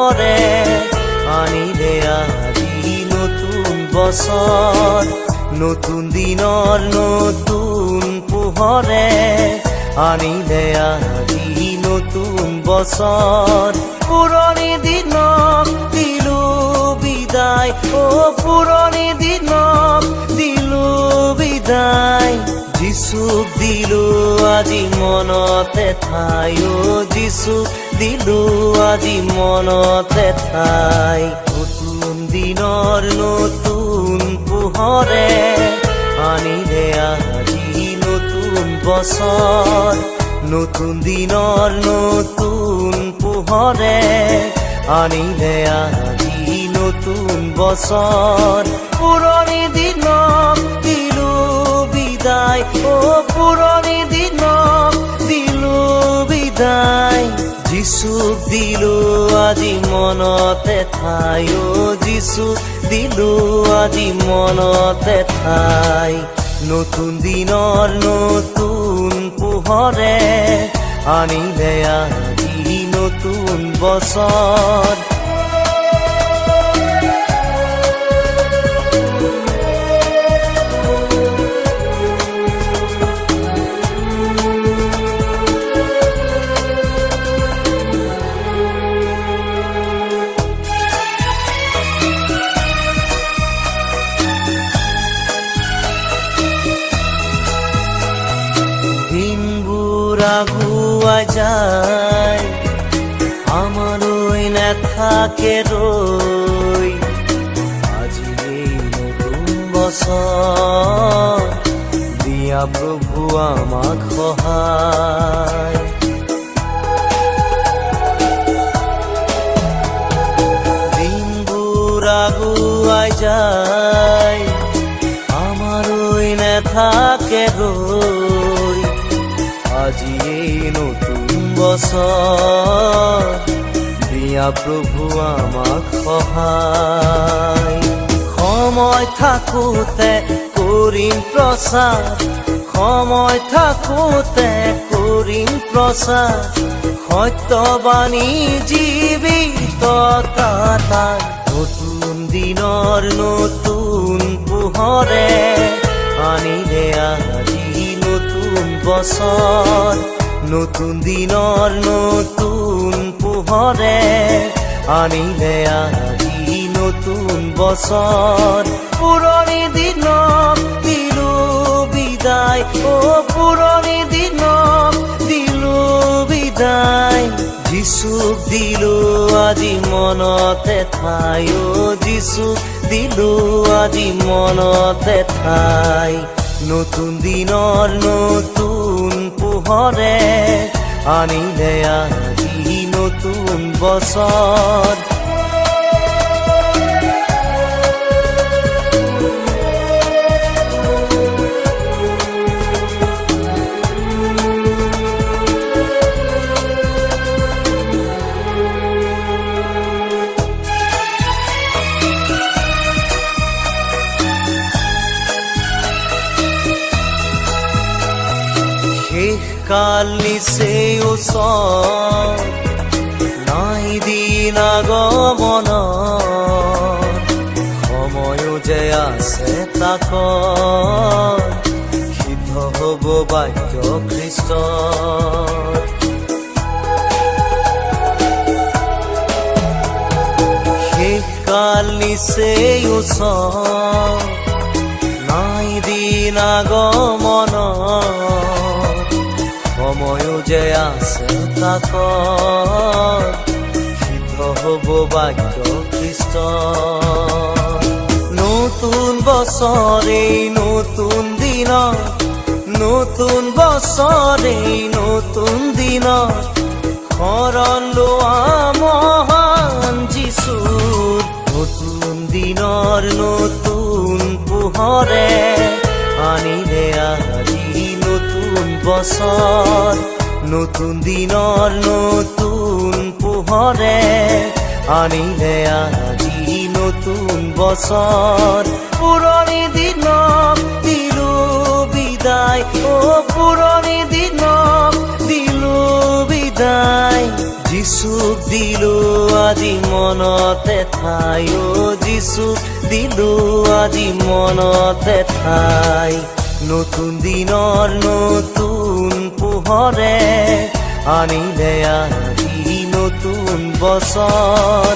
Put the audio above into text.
পোহৰে আনিলে আজি নতুন বছৰ নতুন দিনৰ নতুন পোহৰে আনিলে আজি নতুন বছৰ পুৰণি দিনক দিলো বিদায় পুৰণি দিনক দিলো বিদায় যিচুক দিলো আজি মনতে ঠাই যিচুক দিলো আজি মনতে ঠাই নতুন দিনৰ নতুন পোহৰে আনিলে আজি নতুন বছৰ নতুন দিনৰ নতুন পোহৰে আনিলে আজি নতুন বছৰ পুৰণি দিনক দিলো বিদায় পুৰণি দিনক দিলো বিদায় যিচুক দিলো আজি মনতে ঠাই যিচুক দিলো আজি মনতে ঠাই নতুন দিনৰ নতুন পোহৰে আনিলে আজি নতুন বছৰ আগুৱাই যায় আমালৈ নাথাকে ৰৈ আজি এই নতুন বছৰ দিয়া প্ৰভু আমাক সহায় দিনবোৰ আগুৱাই যায় আমালৈ নাথাকে ৰৈ আজি এই নতুন বছৰ দিয়া প্ৰভু আমাক সহায় সময় থাকোঁতে কৰিম প্ৰচাৰ সময় থাকোঁতে কৰিম প্ৰচাৰ সত্যবাণী জীৱিততা নতুন দিনৰ নতুন পোহৰে আনিলে আজি নতুন বছৰ নতুন দিনৰ নতুন পোহৰে আনিলে আজি নতুন বছৰ পুৰণি দিনক দিলো বিদায় পুৰণি দিনক দিলো বিদায় যিচুক দিলো আজি মনতে ঠাই যিচুক দিলো আজি মনতে ঠাই নতুন দিনৰ নতুন পোহৰে আনিলে আজি নতুন বছৰ কাল নিচেই ওচৰ নাই দিন আগমন সময়ো যে আছে তাক সিদ্ধ হ'ব বাক্য খ্ৰীষ্ট শেষ কাল নিচেই ওচৰ নাই দিন আগমন সময়ো যে আছে তাক সিদ্ধ হ'ব বাক্য খ্ৰীষ্ট নতুন বছৰে নতুন দিনত নতুন বছৰে নতুন দিনত শৰণ লোৱা মহান যিচু নতুন দিনৰ নতুন পোহৰে আনিলে আজি নতুন বছৰ নতুন দিনৰ নতুন পোহৰে আনিলে আজি নতুন বছৰ পুৰণি দিনক দিলো বিদায় পুৰণি দিনক দিলো বিদায় যিচুক দিলো আজি মনতে ঠাই অ' যিছু দিলো আজি মনতে ঠাই নতুন দিনৰ নতুন পোহৰে আনিলে আজি নতুন বছৰ